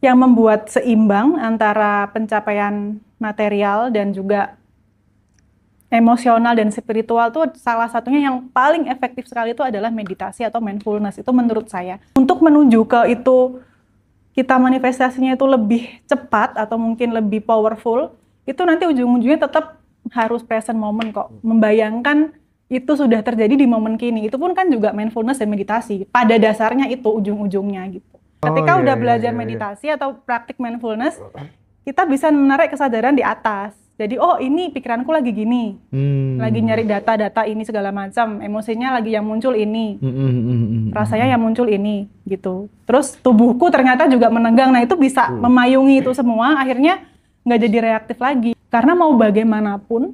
yang membuat seimbang antara pencapaian material dan juga emosional dan spiritual tuh salah satunya yang paling efektif sekali itu adalah meditasi atau mindfulness. Itu menurut saya. Untuk menuju ke itu kita manifestasinya itu lebih cepat atau mungkin lebih powerful, itu nanti ujung-ujungnya tetap harus present moment kok. Membayangkan itu sudah terjadi di momen kini. Itu pun kan juga mindfulness dan meditasi. Pada dasarnya itu ujung-ujungnya gitu. Ketika udah belajar meditasi atau praktik mindfulness, kita bisa menarik kesadaran di atas. Jadi, oh ini pikiranku lagi gini, lagi nyari data-data ini segala macam, emosinya lagi yang muncul ini, rasanya yang muncul ini, gitu. Terus tubuhku ternyata juga menegang, nah itu bisa memayungi itu semua, akhirnya nggak jadi reaktif lagi. Karena mau bagaimanapun,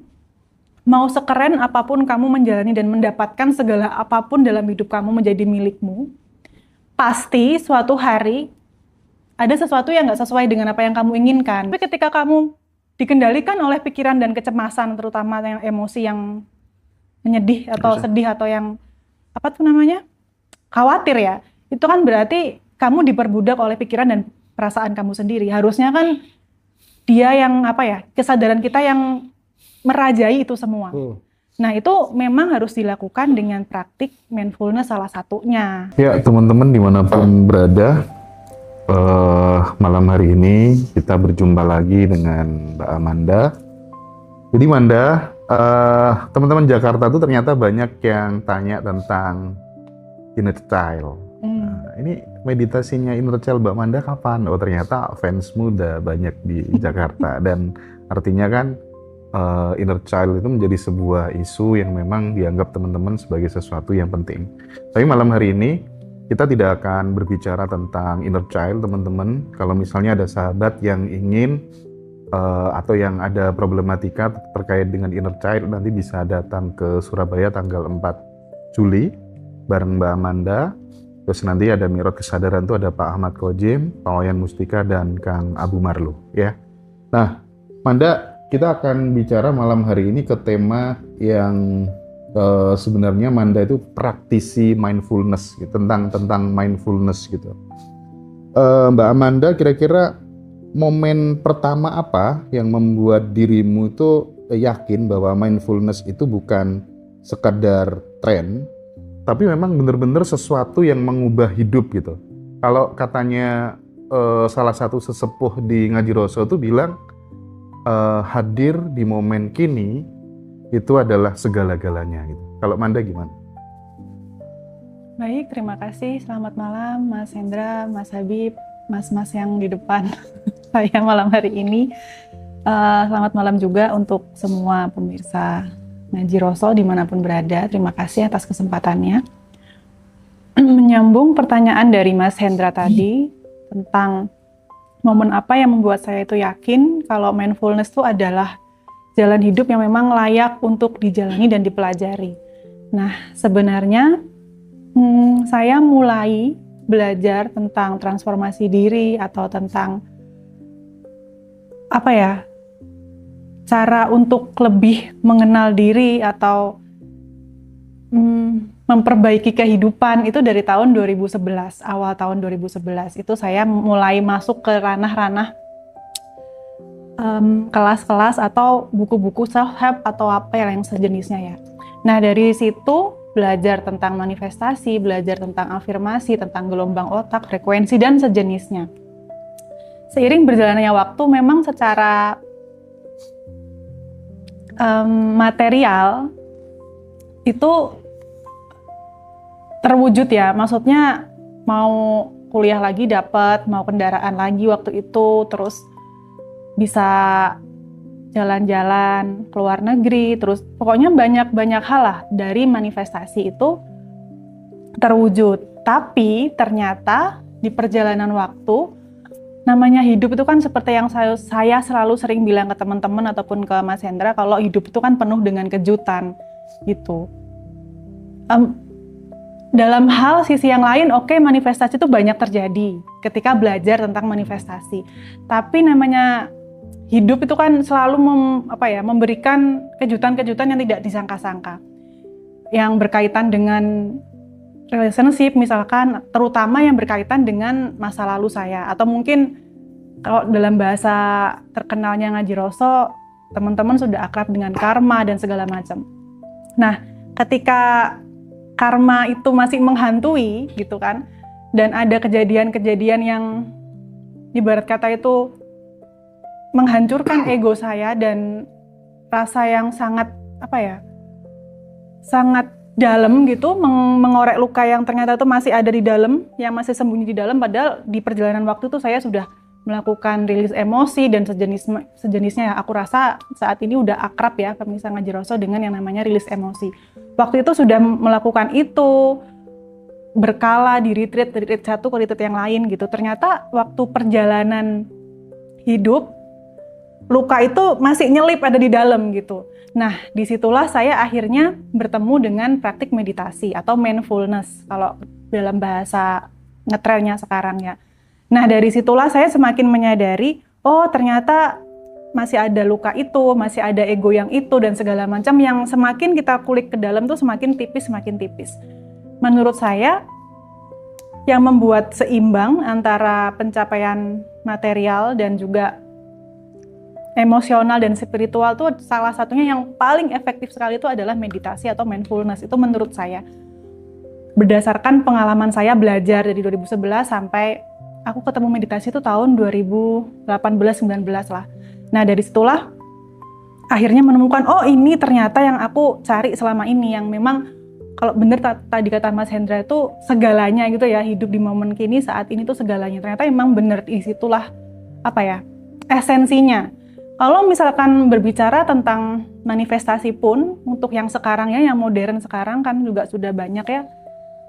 mau sekeren apapun kamu menjalani dan mendapatkan segala apapun dalam hidup kamu menjadi milikmu, pasti suatu hari ada sesuatu yang nggak sesuai dengan apa yang kamu inginkan. Tapi ketika kamu dikendalikan oleh pikiran dan kecemasan, terutama yang emosi yang menyedih atau sedih atau yang apa tuh namanya khawatir ya, itu kan berarti kamu diperbudak oleh pikiran dan perasaan kamu sendiri. Harusnya kan dia yang apa ya, kesadaran kita yang merajai itu semua. Nah itu memang harus dilakukan dengan praktik mindfulness salah satunya. Ya teman-teman dimanapun berada, malam hari ini kita berjumpa lagi dengan Mbak Amanda. Jadi Manda, teman-teman Jakarta tuh ternyata banyak yang tanya tentang inner child. Nah, ini meditasinya inner child Mbak Manda kapan? Oh ternyata fans muda banyak di Jakarta dan artinya kan inner child itu menjadi sebuah isu yang memang dianggap teman-teman sebagai sesuatu yang penting. Tapi malam hari ini kita tidak akan berbicara tentang inner child, teman-teman. Kalau misalnya ada sahabat yang ingin atau yang ada problematika terkait dengan inner child, nanti bisa datang ke Surabaya tanggal 4 Juli bareng Mbak Amanda. Terus nanti ada Mirot Kesadaran tuh ada Pak Ahmad Kojim, Pak Wayan Mustika, dan Kang Abu Marlu. Ya. Nah, Manda, kita akan bicara malam hari ini ke tema yang sebenarnya Manda itu praktisi mindfulness gitu, tentang mindfulness gitu. Mbak Amanda, kira-kira momen pertama apa yang membuat dirimu itu yakin bahwa mindfulness itu bukan sekadar tren, tapi memang benar-benar sesuatu yang mengubah hidup gitu? Kalau katanya salah satu sesepuh di Ngajiroso itu bilang hadir di momen kini itu adalah segala-galanya gitu. Kalau Manda gimana? Baik, terima kasih. Selamat malam Mas Hendra, Mas Habib, Mas-mas yang di depan saya malam hari ini. Selamat malam juga untuk semua pemirsa Ngajiroso dimanapun berada. Terima kasih atas kesempatannya. Menyambung pertanyaan dari Mas Hendra tadi tentang momen apa yang membuat saya itu yakin kalau mindfulness itu adalah jalan hidup yang memang layak untuk dijalani dan dipelajari. Nah, sebenarnya saya mulai belajar tentang transformasi diri atau tentang apa ya, cara untuk lebih mengenal diri atau memperbaiki kehidupan itu dari tahun 2011, awal tahun 2011. Itu saya mulai masuk ke ranah-ranah kelas-kelas atau buku-buku self-help atau apa yang sejenisnya ya. Nah dari situ belajar tentang manifestasi, belajar tentang afirmasi, tentang gelombang otak, frekuensi, dan sejenisnya. Seiring berjalannya waktu memang secara material itu terwujud ya, maksudnya mau kuliah lagi dapat, mau kendaraan lagi waktu itu, terus bisa jalan-jalan ke luar negeri, terus pokoknya banyak hal lah dari manifestasi itu terwujud. Tapi ternyata di perjalanan waktu, namanya hidup itu kan seperti yang saya selalu sering bilang ke teman-teman ataupun ke Mas Hendra, kalau hidup itu kan penuh dengan kejutan gitu. Dalam hal sisi yang lain, oke, manifestasi itu banyak terjadi ketika belajar tentang manifestasi. Tapi namanya hidup itu kan selalu memberikan kejutan-kejutan yang tidak disangka-sangka. Yang berkaitan dengan relationship misalkan, terutama yang berkaitan dengan masa lalu saya. Atau mungkin Kalau dalam bahasa terkenalnya Ngaji Roso, teman-teman sudah akrab dengan karma dan segala macam. Nah, ketika karma itu masih menghantui gitu kan, dan ada kejadian-kejadian yang ibarat kata itu menghancurkan ego saya dan rasa yang sangat sangat dalam gitu, mengorek luka yang ternyata itu masih ada di dalam, yang masih sembunyi di dalam, padahal di perjalanan waktu itu saya sudah melakukan rilis emosi dan sejenisnya. Aku rasa saat ini udah akrab ya pemirsa Ngaji Roso dengan yang namanya rilis emosi. Waktu itu sudah melakukan itu berkala di retreat satu ke retreat yang lain gitu. Ternyata waktu perjalanan hidup, luka itu masih nyelip ada di dalam gitu. Nah, disitulah saya akhirnya bertemu dengan praktik meditasi atau mindfulness kalau dalam bahasa ngetrennya sekarang ya. Nah, dari situlah saya semakin menyadari, oh ternyata masih ada luka itu, masih ada ego yang itu dan segala macam yang semakin kita kulik ke dalam tuh semakin tipis. Menurut saya, yang membuat seimbang antara pencapaian material dan juga emosional dan spiritual tuh salah satunya yang paling efektif sekali itu adalah meditasi atau mindfulness. Itu menurut saya. Berdasarkan pengalaman saya belajar dari 2011 sampai aku ketemu meditasi itu tahun 2018-19 lah. Nah dari situlah akhirnya menemukan, oh ini ternyata yang aku cari selama ini, yang memang kalau bener tadi kata Mas Hendra itu segalanya gitu ya, hidup di momen kini saat ini tuh segalanya. Ternyata memang bener, disitulah esensinya. Kalau misalkan berbicara tentang manifestasi pun, untuk yang sekarang ya, yang modern sekarang kan juga sudah banyak ya,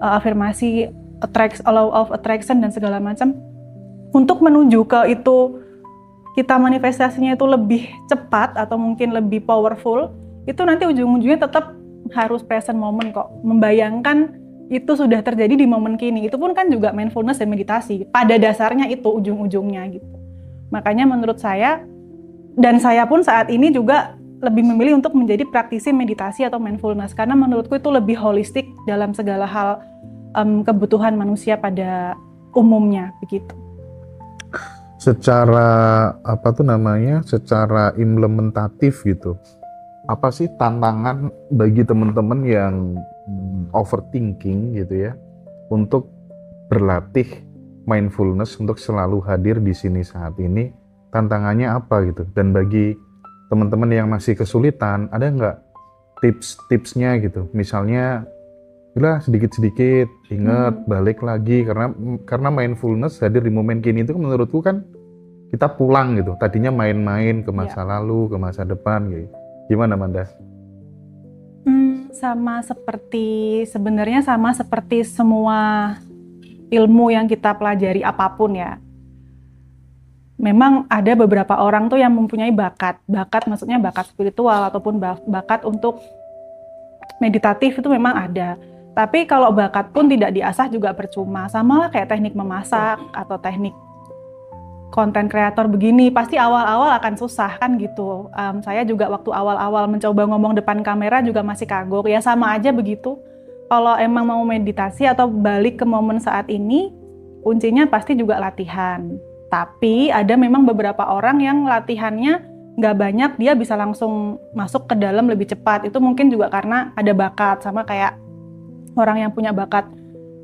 afirmasi, law of attraction dan segala macam. Untuk menuju ke itu, kita manifestasinya itu lebih cepat atau mungkin lebih powerful, itu nanti ujung-ujungnya tetap harus present moment kok. Membayangkan itu sudah terjadi di momen kini, itu pun kan juga mindfulness dan meditasi. Pada dasarnya itu ujung-ujungnya gitu. Makanya menurut saya, dan saya pun saat ini juga lebih memilih untuk menjadi praktisi meditasi atau mindfulness, karena menurutku itu lebih holistik dalam segala hal kebutuhan manusia pada umumnya begitu. Secara secara implementatif gitu, apa sih tantangan bagi teman-teman yang overthinking gitu ya, untuk berlatih mindfulness, untuk selalu hadir di sini saat ini? Tantangannya apa gitu? Dan bagi teman-teman yang masih kesulitan, ada nggak tips-tipsnya gitu? Misalnya, sedikit-sedikit ingat, balik lagi, karena mindfulness hadir di momen kini itu menurutku kan kita pulang gitu. Tadinya main-main ke masa lalu, ke masa depan gitu. Gimana Manda? Sebenarnya sama seperti semua ilmu yang kita pelajari apapun ya. Memang ada beberapa orang tuh yang mempunyai bakat maksudnya bakat spiritual ataupun bakat untuk meditatif itu memang ada. Tapi kalau bakat pun tidak diasah juga percuma. Sama lah kayak teknik memasak atau teknik konten kreator begini, pasti awal-awal akan susah kan gitu. Saya juga waktu awal-awal mencoba ngomong depan kamera juga masih kagok, ya sama aja begitu. Kalau emang mau meditasi atau balik ke momen saat ini, kuncinya pasti juga latihan. Tapi ada memang beberapa orang yang latihannya nggak banyak, dia bisa langsung masuk ke dalam lebih cepat. Itu mungkin juga karena ada bakat, sama kayak orang yang punya bakat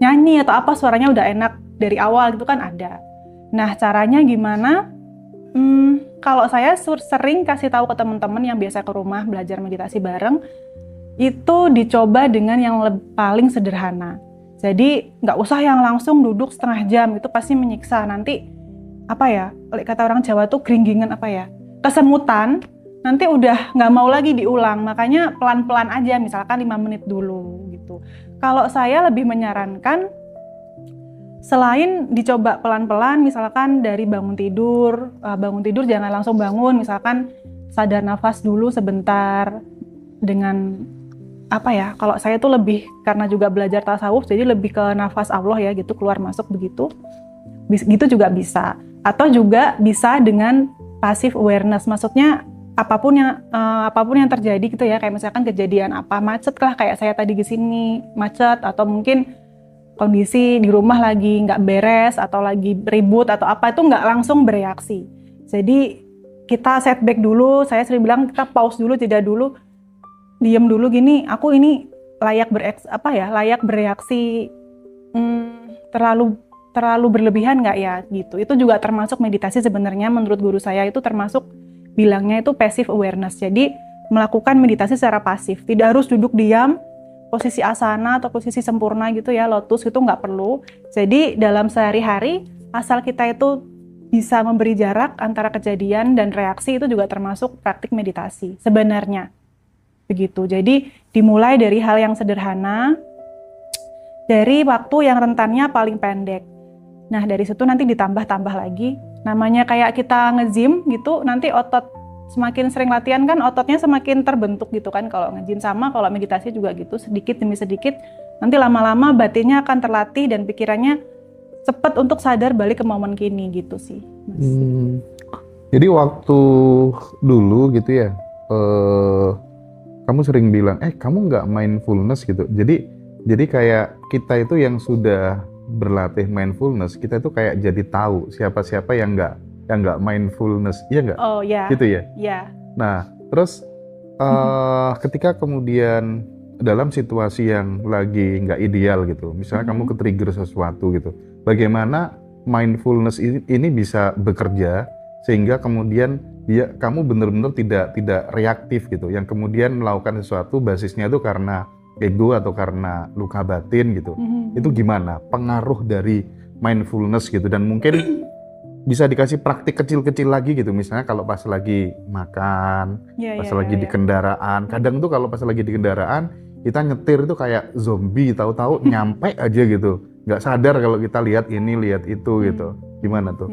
nyanyi atau apa, suaranya udah enak dari awal gitu kan ada. Nah caranya gimana? Kalau saya sering kasih tahu ke teman-teman yang biasa ke rumah belajar meditasi bareng, itu dicoba dengan yang paling sederhana. Jadi nggak usah yang langsung duduk setengah jam, itu pasti menyiksa. Nanti kata orang Jawa tuh geringgingan kesemutan, nanti udah nggak mau lagi diulang. Makanya pelan-pelan aja, misalkan 5 menit dulu gitu. Kalau saya lebih menyarankan, selain dicoba pelan-pelan, misalkan dari bangun tidur jangan langsung bangun, misalkan sadar nafas dulu sebentar dengan kalau saya tuh lebih, karena juga belajar tasawuf, jadi lebih ke nafas Allah ya gitu, keluar masuk begitu. Gitu juga bisa. Atau juga bisa dengan passive awareness, maksudnya apapun yang terjadi gitu ya, kayak misalkan kejadian macet lah, kayak saya tadi di sini macet, atau mungkin kondisi di rumah lagi nggak beres atau lagi ribut atau apa itu nggak langsung bereaksi. Jadi kita setback dulu, saya sering bilang kita pause dulu, jeda dulu, diem dulu gini, aku ini layak bereaksi terlalu berlebihan nggak ya gitu. Itu juga termasuk meditasi sebenarnya menurut guru saya itu termasuk bilangnya itu passive awareness. Jadi melakukan meditasi secara pasif, tidak harus duduk diam, posisi asana atau posisi sempurna gitu ya, lotus itu nggak perlu. Jadi dalam sehari-hari asal kita itu bisa memberi jarak antara kejadian dan reaksi itu juga termasuk praktik meditasi sebenarnya. Begitu. Jadi dimulai dari hal yang sederhana, dari waktu yang rentannya paling pendek. Nah dari situ nanti ditambah-tambah lagi. Namanya kayak kita nge-gym gitu, nanti otot semakin sering latihan kan ototnya semakin terbentuk gitu kan. Kalau nge-gym sama, kalau meditasi juga gitu, sedikit demi sedikit. Nanti lama-lama batinnya akan terlatih dan pikirannya cepat untuk sadar balik ke momen kini gitu sih. Jadi waktu dulu gitu ya, kamu sering bilang, kamu nggak mindfulness gitu. Jadi kayak kita itu yang sudah berlatih mindfulness, kita itu kayak jadi tahu siapa-siapa yang nggak mindfulness, iya nggak? Oh ya. Gitu ya? Ya. Nah, terus ketika kemudian dalam situasi yang lagi nggak ideal gitu, misalnya kamu ke-trigger sesuatu gitu, bagaimana mindfulness ini bisa bekerja sehingga kemudian kamu benar-benar tidak reaktif gitu, yang kemudian melakukan sesuatu basisnya itu karena ego atau karena luka batin gitu. Itu gimana pengaruh dari mindfulness gitu, dan mungkin bisa dikasih praktik kecil-kecil lagi gitu, misalnya kalau pas lagi makan, pas lagi di kendaraan. Kadang tuh kalau pas lagi di kendaraan kita nyetir itu kayak zombie, tahu-tahu nyampe aja gitu, nggak sadar kalau kita lihat ini lihat itu gitu. Gimana tuh?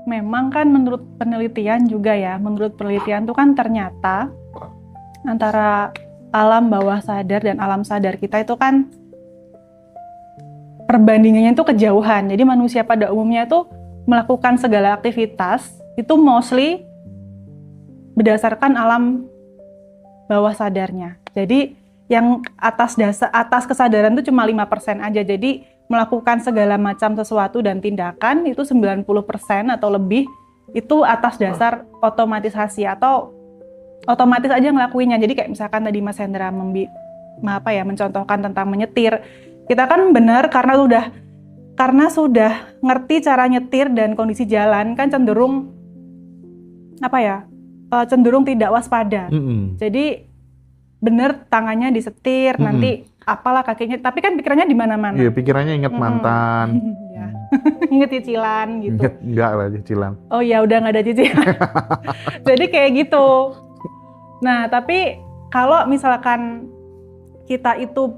Memang kan menurut penelitian juga ya, menurut penelitian tuh kan ternyata antara alam bawah sadar dan alam sadar kita itu kan perbandingannya itu kejauhan. Jadi manusia pada umumnya itu melakukan segala aktivitas itu mostly berdasarkan alam bawah sadarnya. Jadi yang atas kesadaran itu cuma 5% aja. Jadi melakukan segala macam sesuatu dan tindakan itu 90% atau lebih itu atas dasar otomatisasi atau otomatis aja ngelakuinnya. Jadi kayak misalkan tadi Mas Hendra mencontohkan tentang menyetir. Kita kan benar karena sudah ngerti cara nyetir dan kondisi jalan kan cenderung cenderung tidak waspada. Jadi bener tangannya disetir, nanti apalah kakinya, tapi kan pikirannya di mana-mana. Iya, pikirannya inget mantan. Ya. Inget cicilan gitu. Enggak lah cicilan. Oh ya udah nggak ada cicilan. Jadi kayak gitu. Nah tapi kalau misalkan kita itu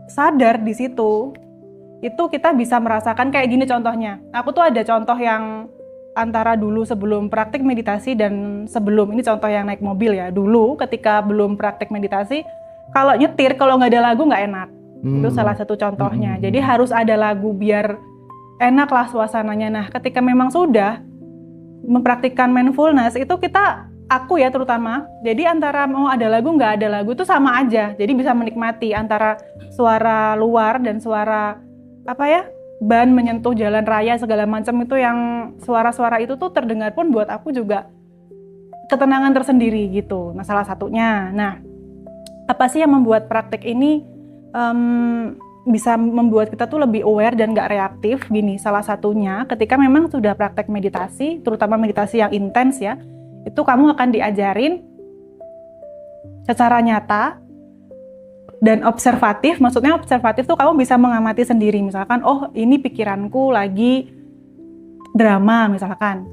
sadar di situ, itu kita bisa merasakan kayak gini contohnya. Aku tuh ada contoh yang antara dulu sebelum praktik meditasi dan sebelum, ini contoh yang naik mobil ya. Dulu ketika belum praktik meditasi, kalau nyetir kalau nggak ada lagu nggak enak. Itu salah satu contohnya. Jadi harus ada lagu biar enak lah suasananya. Nah ketika memang sudah mempraktikkan mindfulness itu aku ya terutama, jadi antara mau ada lagu nggak ada lagu itu sama aja. Jadi bisa menikmati antara suara luar dan suara ban menyentuh jalan raya segala macam itu, yang suara-suara itu tuh terdengar pun buat aku juga ketenangan tersendiri gitu. Nah salah satunya. Nah apa sih yang membuat praktek ini bisa membuat kita tuh lebih aware dan gak reaktif? Gini, salah satunya ketika memang sudah praktek meditasi, terutama meditasi yang intens ya, itu kamu akan diajarin secara nyata dan observatif. Maksudnya observatif tuh kamu bisa mengamati sendiri. Misalkan, oh ini pikiranku lagi drama misalkan.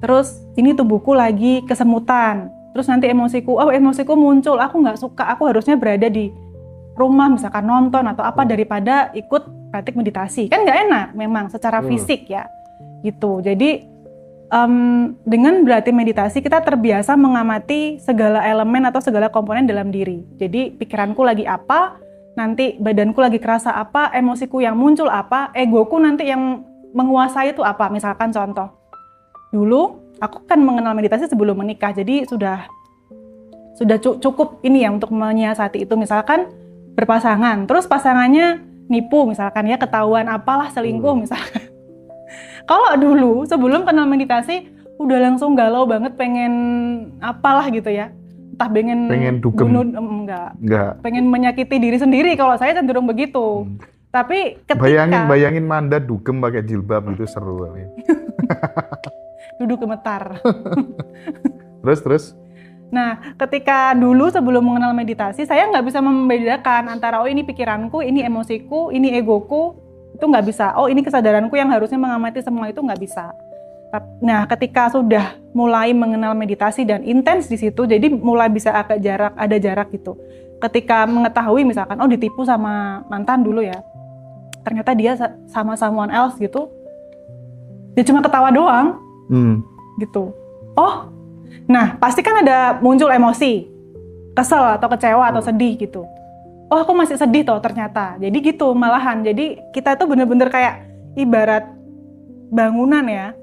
Terus ini tubuhku lagi kesemutan. Terus nanti emosiku muncul, aku nggak suka, aku harusnya berada di rumah misalkan nonton atau apa daripada ikut praktik meditasi. Kan nggak enak memang secara fisik ya. Gitu. Jadi dengan berlatih meditasi kita terbiasa mengamati segala elemen atau segala komponen dalam diri. Jadi pikiranku lagi apa, nanti badanku lagi kerasa apa, emosiku yang muncul apa, egoku nanti yang menguasai itu apa. Misalkan contoh, dulu aku kan mengenal meditasi sebelum menikah, jadi sudah cukup ini ya untuk menyiasati itu. Misalkan berpasangan, terus pasangannya nipu misalkan ya, ketahuan apalah selingkuh misalkan. Kalau dulu sebelum kenal meditasi udah langsung galau banget pengen apalah gitu ya. Entah pengen dugem. bunuh, enggak. Pengen menyakiti diri sendiri, kalau saya cenderung begitu. Tapi ketika bayangin Manda dugem pakai jilbab gitu seru kali. Duduk gemetar. Terus? Nah, ketika dulu sebelum mengenal meditasi, saya nggak bisa membedakan antara ini pikiranku, ini emosiku, ini egoku, itu nggak bisa. Oh, ini kesadaranku yang harusnya mengamati semua, itu nggak bisa. Nah, ketika sudah mulai mengenal meditasi dan intens di situ, jadi mulai bisa ada jarak gitu. Ketika mengetahui misalkan, oh ditipu sama mantan dulu ya, ternyata dia sama someone else gitu, dia cuma ketawa doang, gitu. Oh, nah pasti kan ada muncul emosi, kesel atau kecewa atau sedih gitu. Oh, aku masih sedih toh ternyata. Jadi gitu malahan. Jadi kita itu bener-bener kayak ibarat bangunan ya.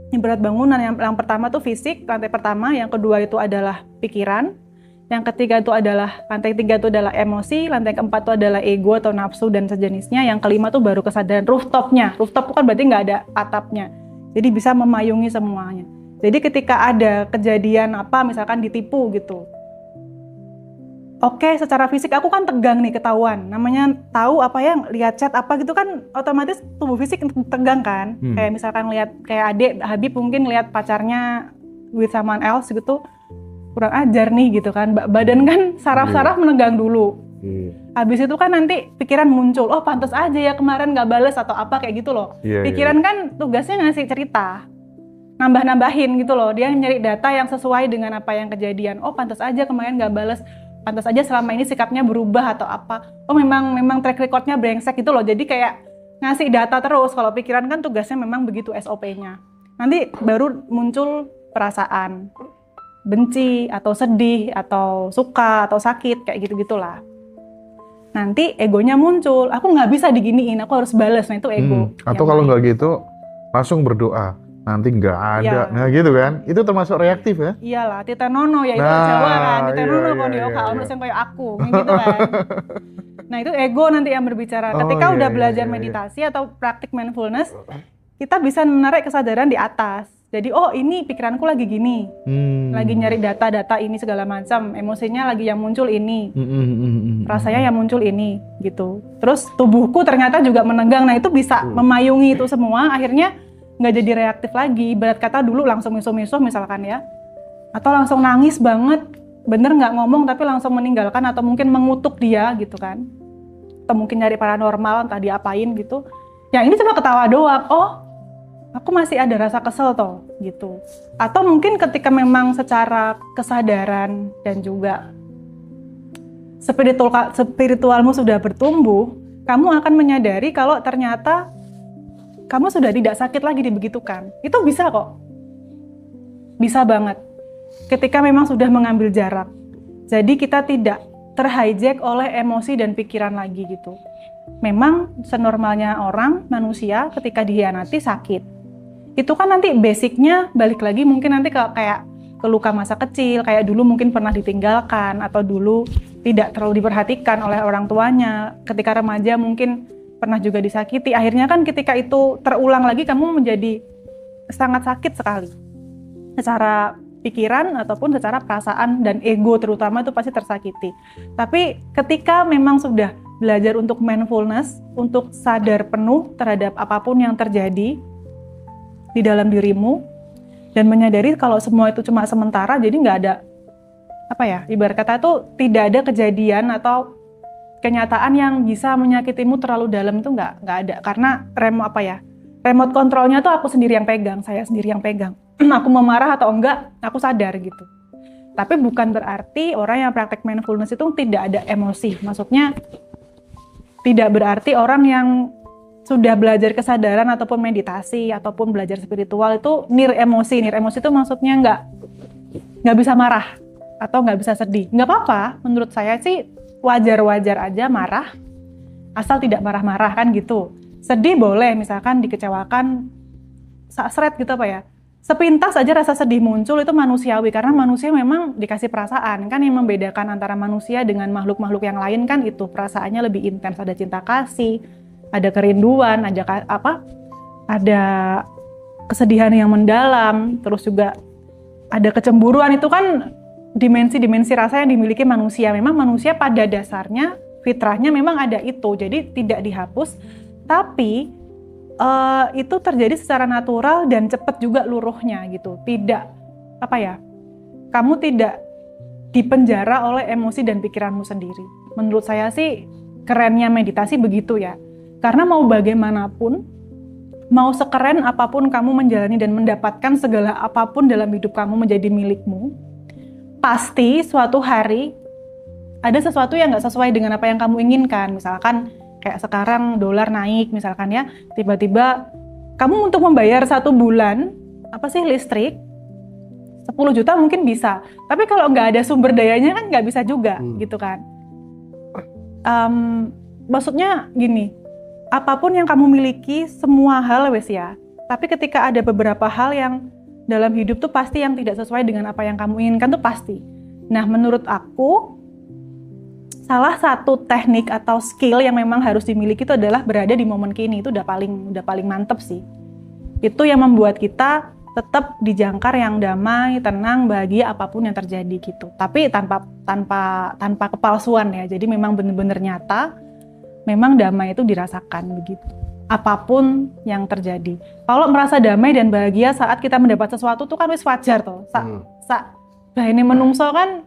Ibarat bangunan yang pertama tuh fisik, lantai pertama, yang kedua itu adalah pikiran, yang ketiga itu adalah, lantai tiga itu adalah emosi, lantai keempat itu adalah ego atau nafsu dan sejenisnya, yang kelima tuh baru kesadaran, rooftopnya. Rooftop kan berarti nggak ada atapnya, jadi bisa memayungi semuanya. Jadi ketika ada kejadian apa, misalkan ditipu gitu, oke, secara fisik aku kan tegang nih, ketahuan. Namanya tahu apa ya, lihat chat apa gitu kan otomatis tubuh fisik tegang kan. Kayak misalkan lihat kayak adik Habib mungkin lihat pacarnya with someone else gitu, kurang ajar nih gitu kan. Badan kan saraf-saraf menegang dulu. Habis itu kan nanti pikiran muncul, oh pantas aja ya kemarin nggak bales atau apa kayak gitu loh. Pikiran kan tugasnya ngasih cerita, nambah-nambahin gitu loh. Dia nyari data yang sesuai dengan apa yang kejadian. Oh pantas aja kemarin nggak bales. Pantas aja selama ini sikapnya berubah atau apa. Oh memang track recordnya brengsek gitu loh. Jadi kayak ngasih data terus. Kalau pikiran kan tugasnya memang begitu SOP-nya. Nanti baru muncul perasaan benci atau sedih atau suka atau sakit kayak gitu-gitulah. Nanti egonya muncul. Aku nggak bisa diginiin, aku harus balas. Nah itu ego. Atau kalau nggak gitu langsung berdoa. Nanti nggak ada, nah gitu kan? Itu termasuk reaktif ya? Iyalah, tita nono ya, itu Jawa kan, tita nono kalau di Oka, yang kayak aku, gitu kan. Nah itu ego nanti yang berbicara. Ketika udah belajar meditasi atau praktik mindfulness, kita bisa menarik kesadaran di atas. Jadi oh ini pikiranku lagi gini, lagi nyari data-data ini segala macam, emosinya lagi yang muncul ini, rasanya yang muncul ini, gitu. Terus tubuhku ternyata juga menegang, nah itu bisa memayungi itu semua, akhirnya nggak jadi reaktif lagi. Berat kata dulu langsung misuh-misuh misalkan ya, atau langsung nangis banget, bener nggak ngomong tapi langsung meninggalkan atau mungkin mengutuk dia gitu kan, atau mungkin nyari paranormal entah diapain gitu. Yang ini cuma ketawa doang, oh aku masih ada rasa kesel toh gitu. Atau mungkin ketika memang secara kesadaran dan juga spiritualmu sudah bertumbuh, kamu akan menyadari kalau ternyata kamu sudah tidak sakit lagi dibegitukan. Itu bisa kok. Bisa banget. Ketika memang sudah mengambil jarak. Jadi kita tidak terhijack oleh emosi dan pikiran lagi gitu. Memang senormalnya orang, manusia ketika dihianati sakit. Itu kan nanti basicnya balik lagi mungkin nanti kayak ke luka masa kecil, kayak dulu mungkin pernah ditinggalkan atau dulu tidak terlalu diperhatikan oleh orang tuanya. Ketika remaja mungkin pernah juga disakiti, akhirnya kan ketika itu terulang lagi kamu menjadi sangat sakit sekali secara pikiran ataupun secara perasaan dan ego terutama itu pasti tersakiti. Tapi ketika memang sudah belajar untuk mindfulness, untuk sadar penuh terhadap apapun yang terjadi di dalam dirimu dan menyadari kalau semua itu cuma sementara, jadi nggak ada apa ya, ibarat kata itu tidak ada kejadian atau kenyataan yang bisa menyakitimu terlalu dalam, itu nggak ada, karena remote kontrolnya tuh aku sendiri yang pegang, saya sendiri yang pegang. Aku mau marah atau enggak, aku sadar gitu. Tapi bukan berarti orang yang praktek mindfulness itu tidak ada emosi. Maksudnya tidak berarti orang yang sudah belajar kesadaran ataupun meditasi ataupun belajar spiritual itu nir emosi. Nir emosi itu maksudnya nggak bisa marah atau nggak bisa sedih. Nggak apa-apa, menurut saya sih wajar-wajar aja marah, asal tidak marah-marah kan gitu. Sedih boleh, misalkan dikecewakan, seret gitu apa ya, sepintas aja rasa sedih muncul itu manusiawi, karena manusia memang dikasih perasaan. Kan yang membedakan antara manusia dengan makhluk-makhluk yang lain kan itu, perasaannya lebih intens, ada cinta kasih, ada kerinduan, ada kesedihan yang mendalam, terus juga ada kecemburuan. Itu kan dimensi-dimensi rasa yang dimiliki manusia. Memang manusia pada dasarnya, fitrahnya memang ada itu, jadi tidak dihapus, tapi itu terjadi secara natural dan cepat juga luruhnya gitu. Tidak, kamu tidak dipenjara oleh emosi dan pikiranmu sendiri. Menurut saya sih kerennya meditasi begitu ya. Karena mau bagaimanapun, mau sekeren apapun kamu menjalani dan mendapatkan segala apapun dalam hidup kamu menjadi milikmu, pasti suatu hari ada sesuatu yang nggak sesuai dengan apa yang kamu inginkan. Misalkan kayak sekarang dolar naik misalkan ya, tiba-tiba kamu untuk membayar 1 bulan listrik 10 juta mungkin bisa, tapi kalau nggak ada sumber dayanya kan nggak bisa juga gitu kan. Maksudnya gini, apapun yang kamu miliki, semua hal wes ya, tapi ketika ada beberapa hal yang dalam hidup tuh pasti yang tidak sesuai dengan apa yang kamu inginkan tuh pasti. Nah menurut aku, salah satu teknik atau skill yang memang harus dimiliki itu adalah berada di momen kini. Itu udah paling mantep sih. Itu yang membuat kita tetap di jangkar yang damai, tenang, bahagia apapun yang terjadi gitu. Tapi tanpa kepalsuan ya. Jadi memang benar-benar nyata, memang damai itu dirasakan begitu. Apapun yang terjadi. Kalau merasa damai dan bahagia saat kita mendapat sesuatu tuh kan wis wajar tuh. Ini menungso kan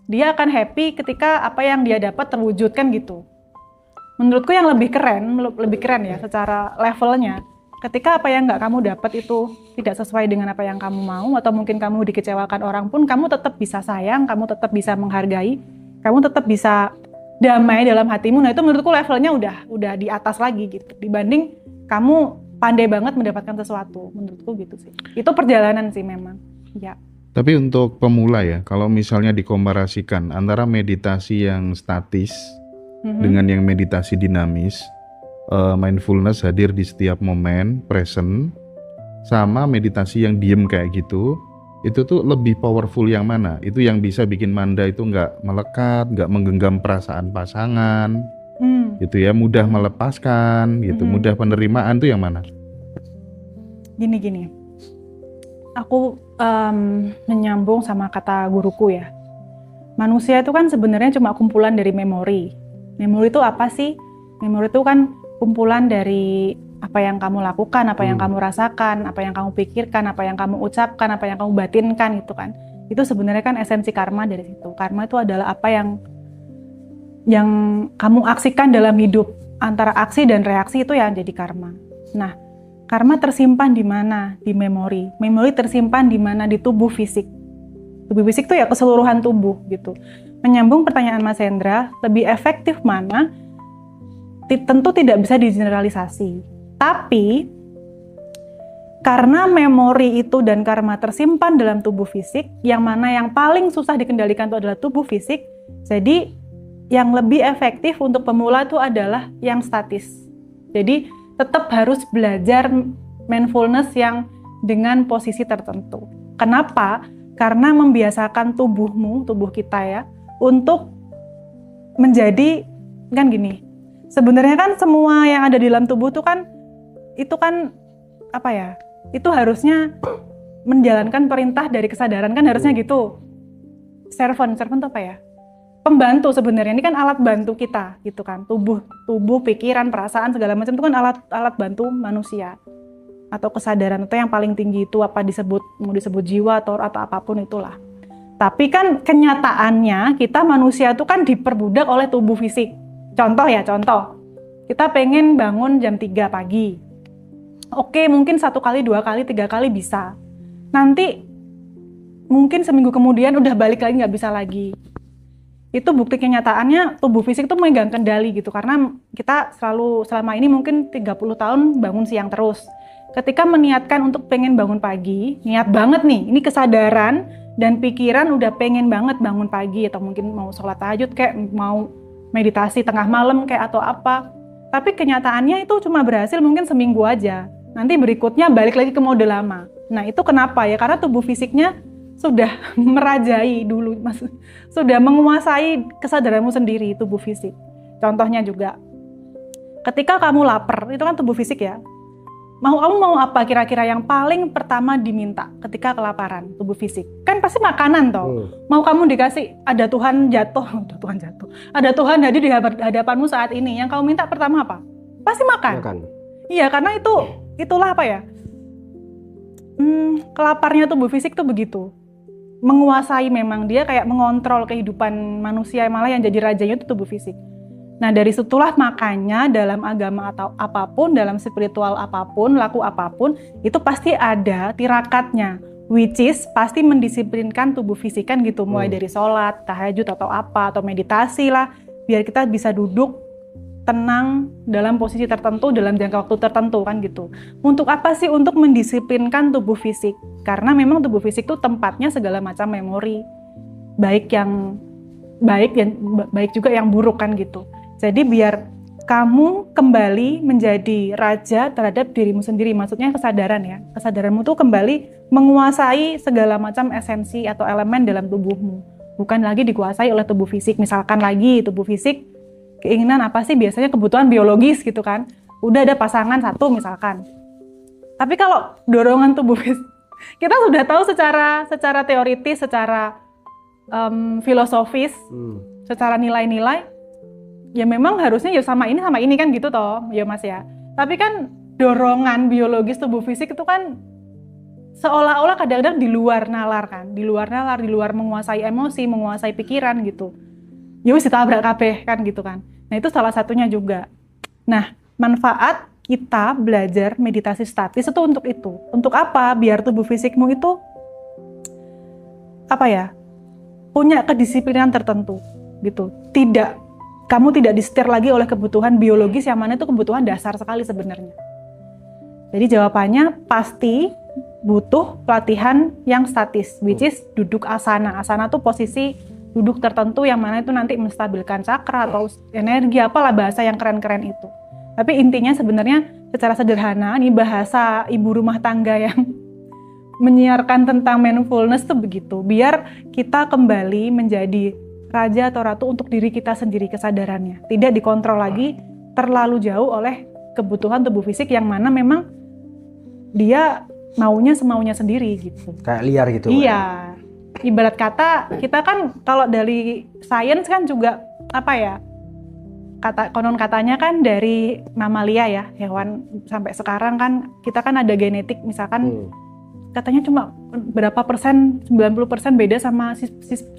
dia akan happy ketika apa yang dia dapat terwujud kan gitu. Menurutku yang lebih keren ya secara levelnya, ketika apa yang nggak kamu dapat itu tidak sesuai dengan apa yang kamu mau, atau mungkin kamu dikecewakan orang pun, kamu tetap bisa sayang, kamu tetap bisa menghargai, kamu tetap bisa damai dalam hatimu. Nah itu menurutku levelnya udah di atas lagi gitu, dibanding kamu pandai banget mendapatkan sesuatu. Menurutku gitu sih. Itu perjalanan sih memang. Ya. Tapi untuk pemula ya, kalau misalnya dikomparasikan antara meditasi yang statis dengan yang meditasi dinamis, mindfulness hadir di setiap momen, present, sama meditasi yang diem kayak gitu, itu tuh lebih powerful yang mana? Itu yang bisa bikin Manda itu nggak melekat, nggak menggenggam perasaan pasangan, gitu ya, mudah melepaskan, gitu, mudah penerimaan, tuh yang mana? Gini. Aku menyambung sama kata guruku ya. Manusia itu kan sebenarnya cuma kumpulan dari memori. Memori itu apa sih? Memori itu kan kumpulan dari apa yang kamu lakukan, apa yang kamu rasakan, apa yang kamu pikirkan, apa yang kamu ucapkan, apa yang kamu batinkan itu kan. Itu sebenarnya kan esensi karma dari situ. Karma itu adalah apa yang kamu aksikan dalam hidup. Antara aksi dan reaksi itu yang jadi karma. Nah, karma tersimpan di mana? Di memori. Memori tersimpan di mana? Di tubuh fisik. Tubuh fisik itu ya keseluruhan tubuh gitu. Menyambung pertanyaan Mas Hendra, lebih efektif mana? Tentu tidak bisa digeneralisasi. Tapi karena memori itu dan karma tersimpan dalam tubuh fisik, yang mana yang paling susah dikendalikan itu adalah tubuh fisik. Jadi yang lebih efektif untuk pemula itu adalah yang statis. Jadi tetap harus belajar mindfulness yang dengan posisi tertentu. Kenapa? Karena membiasakan tubuh kita ya, untuk menjadi, kan gini, sebenarnya kan semua yang ada di dalam tubuh itu kan itu harusnya menjalankan perintah dari kesadaran, kan harusnya gitu. Servant itu apa ya? Pembantu sebenarnya, ini kan alat bantu kita gitu kan, tubuh, pikiran, perasaan segala macam itu kan alat bantu manusia, atau kesadaran itu yang paling tinggi itu mau disebut jiwa atau apapun itulah. Tapi kan kenyataannya kita manusia itu kan diperbudak oleh tubuh fisik. Contoh, kita pengen bangun jam 3 pagi. Oke, mungkin 1 kali, 2 kali, 3 kali bisa. Nanti mungkin seminggu kemudian udah balik lagi, nggak bisa lagi. Itu bukti kenyataannya tubuh fisik tuh memegang kendali gitu, karena kita selama ini mungkin 30 tahun bangun siang terus. Ketika meniatkan untuk pengen bangun pagi, niat banget nih, ini kesadaran dan pikiran udah pengen banget bangun pagi, atau mungkin mau sholat tahajud kayak mau meditasi tengah malam kayak atau apa. Tapi kenyataannya itu cuma berhasil mungkin seminggu aja. nanti berikutnya balik lagi ke mode lama. Nah itu kenapa ya? Karena tubuh fisiknya sudah merajai dulu, sudah menguasai kesadaranmu sendiri, tubuh fisik. Contohnya juga, ketika kamu lapar, itu kan tubuh fisik ya. Kamu mau apa kira-kira yang paling pertama diminta ketika kelaparan, tubuh fisik? Kan pasti makanan toh. Mau kamu dikasih, ada Tuhan jatuh, ada Tuhan hadir di hadapanmu saat ini, yang kamu minta pertama apa? Pasti makan. Iya, karena itulah apa ya? Kelaparnya tubuh fisik tuh begitu. Menguasai, memang dia kayak mengontrol kehidupan manusia, malah yang jadi rajanya itu tubuh fisik. Nah dari situlah makanya dalam agama atau apapun, dalam spiritual apapun, laku apapun, itu pasti ada tirakatnya, which is pasti mendisiplinkan tubuh fisik kan gitu, mulai dari sholat, tahajud atau apa, atau meditasi lah, biar kita bisa duduk tenang dalam posisi tertentu, dalam jangka waktu tertentu kan gitu. Untuk apa sih? Untuk mendisiplinkan tubuh fisik, karena memang tubuh fisik itu tempatnya segala macam memori, baik yang baik dan baik juga yang buruk kan gitu. Jadi biar kamu kembali menjadi raja terhadap dirimu sendiri, maksudnya kesadaran ya. Kesadaranmu tuh kembali menguasai segala macam esensi atau elemen dalam tubuhmu. Bukan lagi dikuasai oleh tubuh fisik. Misalkan lagi tubuh fisik, keinginan apa sih? Biasanya kebutuhan biologis gitu kan. Udah ada pasangan satu misalkan. Tapi kalau dorongan tubuh fisik, kita sudah tahu secara teoritis, secara filosofis, secara nilai-nilai, ya memang harusnya ya sama ini kan gitu toh, ya Mas ya. Tapi kan dorongan biologis tubuh fisik itu kan seolah-olah kadang-kadang di luar nalar kan, di luar menguasai emosi, menguasai pikiran gitu. Ya wis ditabrak kabeh kan gitu kan. Nah itu salah satunya juga. Nah manfaat kita belajar meditasi statis itu untuk itu. Untuk apa? Biar tubuh fisikmu itu apa ya? Punya kedisiplinan tertentu gitu. Kamu tidak disetir lagi oleh kebutuhan biologis yang mana itu kebutuhan dasar sekali sebenarnya. Jadi jawabannya pasti butuh pelatihan yang statis, which is duduk asana. Asana tuh posisi duduk tertentu yang mana itu nanti menstabilkan cakra atau energi, apalah bahasa yang keren-keren itu. Tapi intinya sebenarnya secara sederhana, ini bahasa ibu rumah tangga yang menyiarkan tentang mindfulness tuh begitu. Biar kita kembali menjadi raja atau ratu untuk diri kita sendiri, kesadarannya. Tidak dikontrol lagi terlalu jauh oleh kebutuhan tubuh fisik yang mana memang dia maunya semaunya sendiri gitu. Kayak liar gitu. Iya. Ibarat kata, kita kan kalau dari sains kan juga apa ya? Konon katanya kan dari mamalia ya, hewan sampai sekarang kan kita kan ada genetik misalkan katanya cuma berapa persen, 90% beda sama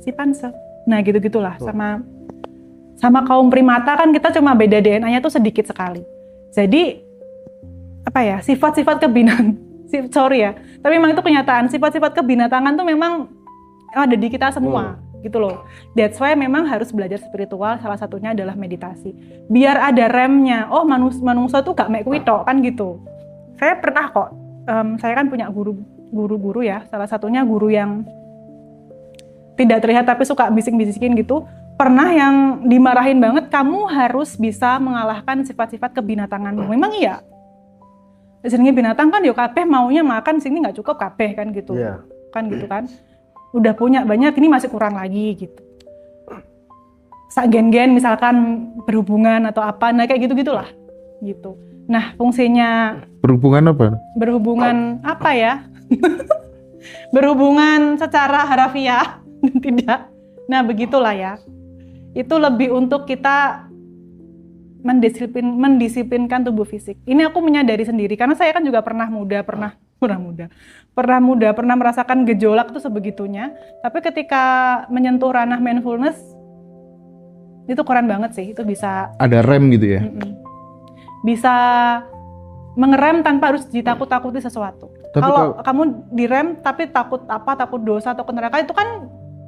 simpanse. Nah gitu-gitulah, sama kaum primata kan kita cuma beda DNA-nya tuh sedikit sekali. Jadi apa ya, sifat-sifat sorry ya, tapi memang itu kenyataan, sifat-sifat kebinatangan tuh memang ada di kita semua gitu loh. That's why memang harus belajar spiritual, salah satunya adalah meditasi. Biar ada remnya, oh manusia tuh gak mek kuwi tok kan gitu. Saya pernah kok, saya kan punya guru-guru ya, salah satunya guru yang tidak terlihat tapi suka bisik-bisikin gitu, pernah yang dimarahin banget, kamu harus bisa mengalahkan sifat-sifat kebinatanganmu. Memang iya. Jenenge binatang kan yo kabeh maunya makan, sini nggak cukup kabeh kan gitu. Yeah. Kan gitu kan. Udah punya banyak, ini masih kurang lagi gitu. Sak gen-gen misalkan berhubungan atau apa, nah kayak gitu-gitulah. Gitu. Nah, fungsinya berhubungan apa? Berhubungan apa ya? Berhubungan secara harafiah. Tidak. Nah begitulah ya. Itu lebih untuk kita mendisiplinkan tubuh fisik. Ini aku menyadari sendiri karena saya kan juga pernah merasakan gejolak tuh sebegitunya. Tapi ketika menyentuh ranah mindfulness itu keren banget sih. Itu bisa ada rem gitu ya. Bisa mengerem tanpa harus ditakut-takuti sesuatu. Kalau kamu direm tapi takut dosa atau ke neraka, itu kan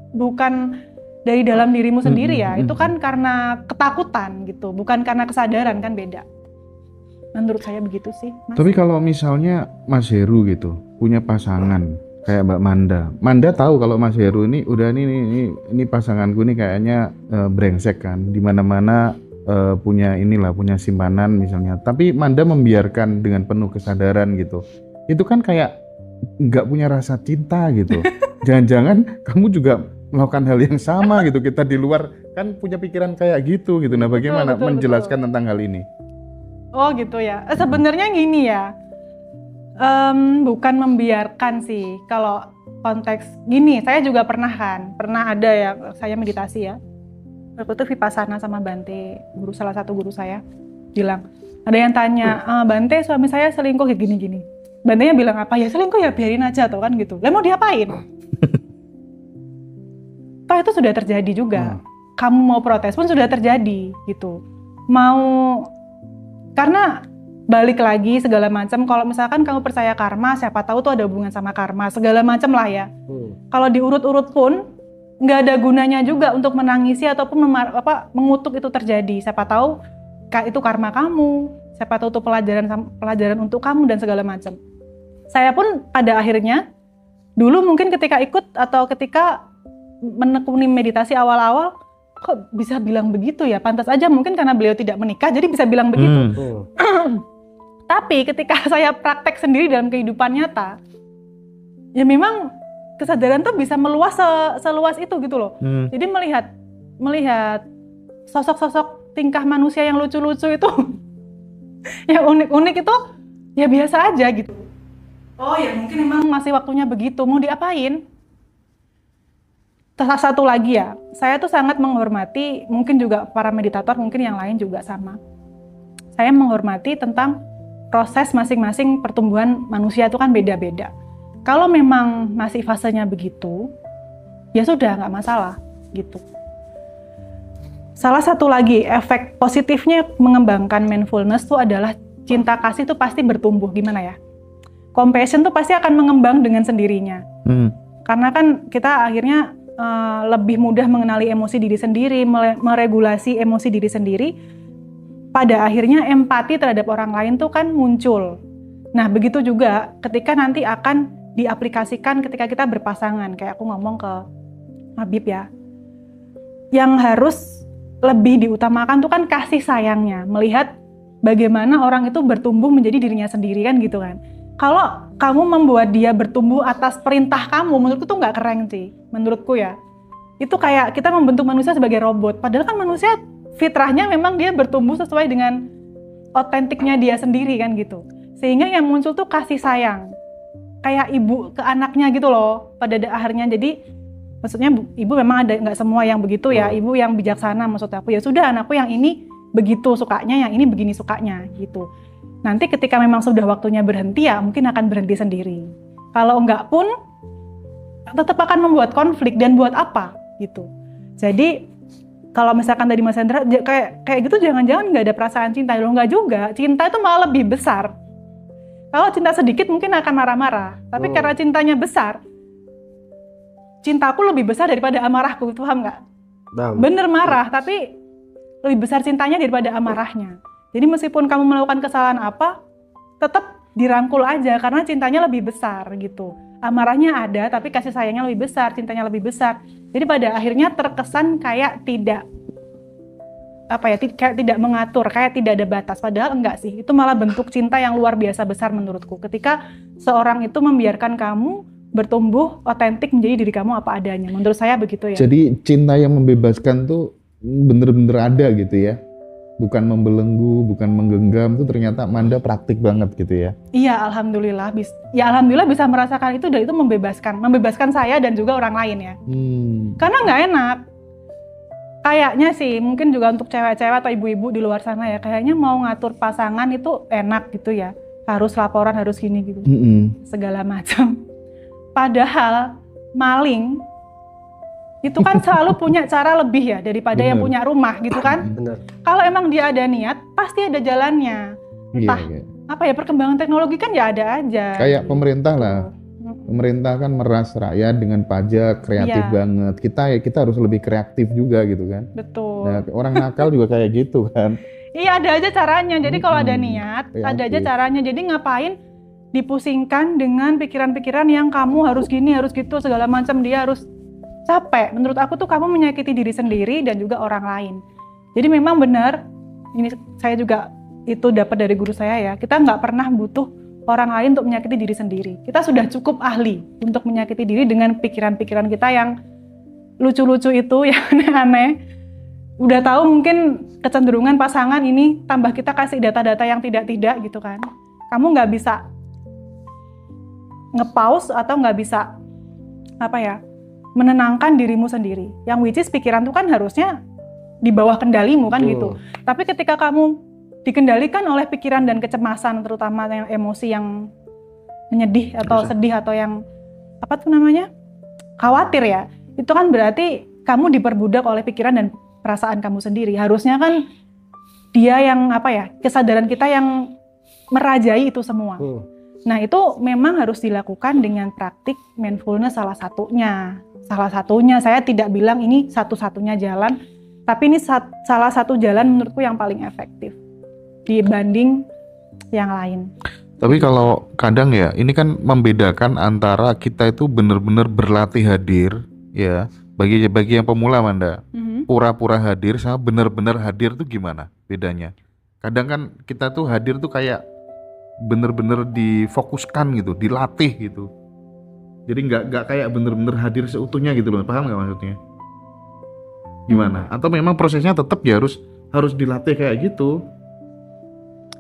bukan dari dalam dirimu sendiri ya, itu kan karena ketakutan gitu, bukan karena kesadaran, kan beda. Menurut saya begitu sih, Mas. Tapi kalau misalnya Mas Heru gitu punya pasangan kayak Mbak Manda tahu kalau Mas Heru ini udah ini pasanganku ini kayaknya brengsek kan, di mana-mana punya inilah, punya simpanan misalnya. Tapi Manda membiarkan dengan penuh kesadaran gitu. Itu kan kayak nggak punya rasa cinta gitu. Jangan-jangan kamu juga melakukan hal yang sama gitu. Kita di luar kan punya pikiran kayak gitu gitu. Nah, bagaimana menjelaskan tentang hal ini? Oh gitu ya. Sebenarnya gini ya. Bukan membiarkan sih. Kalau konteks gini, saya juga pernah ada ya, saya meditasi ya. Waktu itu Vipassana sama Bante, salah satu guru saya bilang, ada yang tanya, Bante suami saya selingkuh kayak gini-gini. Bantenya bilang apa? Ya selingkuh ya biarin aja tuh kan gitu. Lah mau diapain? Toh itu sudah terjadi juga. Kamu mau protes pun sudah terjadi gitu. Karena balik lagi segala macam, kalau misalkan kamu percaya karma, siapa tahu tuh ada hubungan sama karma, segala macam lah ya. Kalau diurut-urut pun nggak ada gunanya juga untuk menangisi ataupun mengutuk itu terjadi. Siapa tahu itu karma kamu, siapa tahu itu pelajaran untuk kamu dan segala macam. Saya pun pada akhirnya dulu mungkin ketika ikut atau ketika menekuni meditasi awal-awal, kok bisa bilang begitu ya? Pantas aja mungkin karena beliau tidak menikah jadi bisa bilang begitu. Tapi ketika saya praktek sendiri dalam kehidupan nyata, ya memang kesadaran tuh bisa meluas seluas itu gitu loh. Jadi melihat sosok-sosok tingkah manusia yang lucu-lucu itu, yang unik-unik itu, ya biasa aja gitu. Oh ya mungkin memang masih waktunya begitu, mau diapain? Satu lagi ya, saya tuh sangat menghormati, mungkin juga para meditator, mungkin yang lain juga sama. Saya menghormati tentang proses masing-masing pertumbuhan manusia itu kan beda-beda. Kalau memang masih fasenya begitu, ya sudah nggak masalah gitu. Salah satu lagi efek positifnya mengembangkan mindfulness itu adalah cinta kasih itu pasti bertumbuh, gimana ya? Compassion tuh pasti akan mengembang dengan sendirinya. Karena kan kita akhirnya lebih mudah mengenali emosi diri sendiri, meregulasi emosi diri sendiri. Pada akhirnya empati terhadap orang lain tuh kan muncul. Nah begitu juga ketika nanti akan diaplikasikan ketika kita berpasangan, kayak aku ngomong ke Habib ya, yang harus lebih diutamakan tuh kan kasih sayangnya, melihat bagaimana orang itu bertumbuh menjadi dirinya sendiri kan gitu kan. Kalau kamu membuat dia bertumbuh atas perintah kamu, menurutku tuh nggak keren sih, menurutku ya. Itu kayak kita membentuk manusia sebagai robot, padahal kan manusia fitrahnya memang dia bertumbuh sesuai dengan otentiknya dia sendiri kan gitu. Sehingga yang muncul tuh kasih sayang. Kayak ibu ke anaknya gitu loh pada akhirnya. Jadi maksudnya ibu memang ada, nggak semua yang begitu ya, ibu yang bijaksana maksud aku, ya sudah anakku yang ini begitu sukanya, yang ini begini sukanya gitu. Nanti ketika memang sudah waktunya berhenti ya mungkin akan berhenti sendiri. Kalau enggak pun tetap akan membuat konflik, dan buat apa gitu. Jadi kalau misalkan tadi Mas Hendra kayak gitu, jangan-jangan nggak ada perasaan cinta, loh nggak juga. Cinta itu malah lebih besar. Kalau cinta sedikit mungkin akan marah-marah, tapi karena cintanya besar, cintaku lebih besar daripada amarahku, paham nggak? Bener marah, tapi lebih besar cintanya daripada amarahnya. Jadi meskipun kamu melakukan kesalahan apa, tetap dirangkul aja karena cintanya lebih besar gitu. Amarahnya ada, tapi kasih sayangnya lebih besar, cintanya lebih besar. Jadi pada akhirnya terkesan kayak tidak kayak tidak mengatur, kayak tidak ada batas. Padahal enggak sih, itu malah bentuk cinta yang luar biasa besar menurutku. Ketika seorang itu membiarkan kamu bertumbuh otentik menjadi diri kamu apa adanya. Menurut saya begitu ya. Jadi cinta yang membebaskan tuh bener-bener ada gitu ya. Bukan membelenggu, bukan menggenggam, tuh ternyata Manda praktik banget gitu ya. Iya, alhamdulillah. Alhamdulillah bisa merasakan itu, dan itu membebaskan saya dan juga orang lain ya. Karena nggak enak. Kayaknya sih, mungkin juga untuk cewek-cewek atau ibu-ibu di luar sana ya, kayaknya mau ngatur pasangan itu enak gitu ya. Harus laporan, harus gini gitu. Segala macam. Padahal maling itu kan selalu punya cara lebih ya daripada yang punya rumah gitu kan. Kalau emang dia ada niat, pasti ada jalannya. Entah perkembangan teknologi kan ya ada aja. Kayak pemerintah lah. Pemerintah kan meras rakyat dengan pajak, kreatif banget. Kita harus lebih kreatif juga gitu kan. Betul. Nah, orang nakal juga kayak gitu kan. Iya, ada aja caranya. Jadi kalau ada niat, ada aja caranya. Jadi ngapain dipusingkan dengan pikiran-pikiran yang kamu harus gini, harus gitu, segala macam, dia harus capek. Menurut aku tuh kamu menyakiti diri sendiri dan juga orang lain. Jadi memang benar, ini saya juga itu dapat dari guru saya ya, kita nggak pernah butuh orang lain untuk menyakiti diri sendiri. Kita sudah cukup ahli untuk menyakiti diri dengan pikiran-pikiran kita yang lucu-lucu itu, yang aneh-aneh. Udah tahu mungkin kecenderungan pasangan ini, tambah kita kasih data-data yang tidak-tidak gitu kan. Kamu nggak bisa nge-pause atau nggak bisa menenangkan dirimu sendiri. Yang which is pikiran itu kan harusnya di bawah kendalimu kan gitu. Tapi ketika kamu dikendalikan oleh pikiran dan kecemasan, terutama yang emosi yang menyedih atau sedih atau yang khawatir ya, itu kan berarti kamu diperbudak oleh pikiran dan perasaan kamu sendiri. Harusnya kan dia yang kesadaran kita yang merajai itu semua. Nah itu memang harus dilakukan dengan praktik mindfulness salah satunya. Saya tidak bilang ini satu-satunya jalan, tapi ini salah satu jalan menurutku yang paling efektif dibanding yang lain. Tapi kalau kadang ya, ini kan membedakan antara kita itu benar-benar berlatih hadir, ya. Bagi yang pemula, Manda, pura-pura hadir sama benar-benar hadir tuh gimana bedanya? Kadang kan kita tuh hadir tuh kayak benar-benar difokuskan gitu, dilatih gitu. Jadi nggak kayak benar-benar hadir seutuhnya gitu loh, paham nggak maksudnya? Gimana? Atau memang prosesnya tetap ya harus dilatih kayak gitu?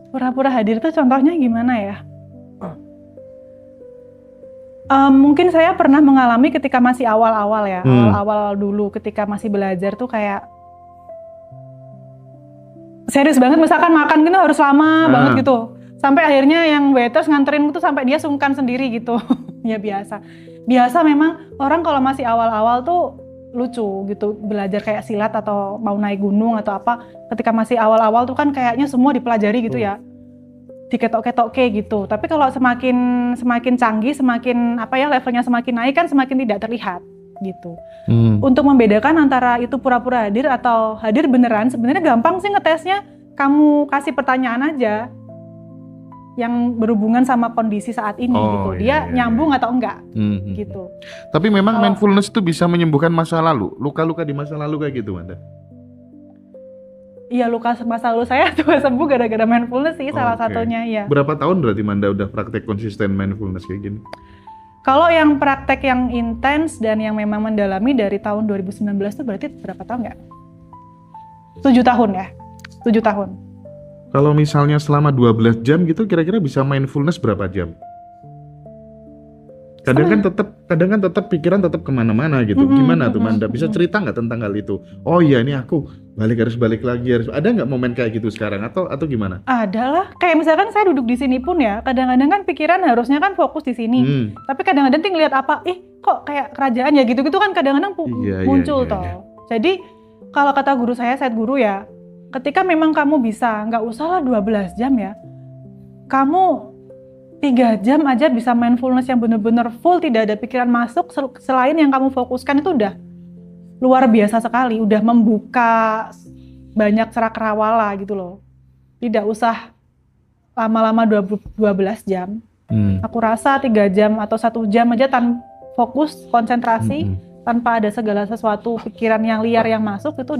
Pura-pura hadir tuh contohnya gimana ya? Mungkin saya pernah mengalami ketika masih awal-awal ya, awal-awal dulu ketika masih belajar tuh kayak serius banget, misalkan makan gitu harus lama banget gitu. Sampai akhirnya yang waiters nganterin itu sampai dia sungkan sendiri gitu. Ya biasa memang orang kalau masih awal-awal tuh lucu gitu, belajar kayak silat atau mau naik gunung atau apa, ketika masih awal-awal tuh kan kayaknya semua dipelajari gitu ya, diketok-ketok gitu. Tapi kalau semakin canggih, semakin levelnya semakin naik kan semakin tidak terlihat gitu. Untuk membedakan antara itu pura-pura hadir atau hadir beneran, sebenarnya gampang sih ngetesnya. Kamu kasih pertanyaan aja yang berhubungan sama kondisi saat ini gitu. Dia nyambung atau enggak gitu. Tapi memang mindfulness itu bisa menyembuhkan masa lalu, luka-luka di masa lalu kayak gitu, Manda? Iya, luka masa lalu saya tuh sembuh gara-gara mindfulness sih, salah satunya ya. Berapa tahun berarti Manda udah praktek konsisten mindfulness kayak gini? Kalau yang praktek yang intens dan yang memang mendalami dari tahun 2019 tuh berarti berapa tahun ya? 7 tahun ya? 7 tahun. Kalau misalnya selama 12 jam gitu kira-kira bisa mindfulness berapa jam? Kadang kan tetap pikiran tetap kemana-mana gitu. Gimana tuh Manda? Bisa cerita nggak tentang hal itu? Oh iya, ini aku harus balik lagi. Ada nggak momen kayak gitu sekarang atau gimana? Ada lah. Kayak misalkan saya duduk di sini pun ya, kadang-kadang kan pikiran harusnya kan fokus di sini. Tapi kadang-kadang ngelihat apa? Kok kayak kerajaan ya gitu-gitu kan kadang-kadang muncul toh. Jadi kalau kata guru saya, Said Guru ya, ketika memang kamu bisa, nggak usah lah 12 jam ya. Kamu 3 jam aja bisa mindfulness yang benar-benar full, tidak ada pikiran masuk selain yang kamu fokuskan, itu udah luar biasa sekali, udah membuka banyak cakrawala gitu loh. Tidak usah lama-lama 12 jam. Aku rasa 3 jam atau 1 jam aja fokus, konsentrasi, tanpa ada segala sesuatu pikiran yang liar yang masuk, itu udah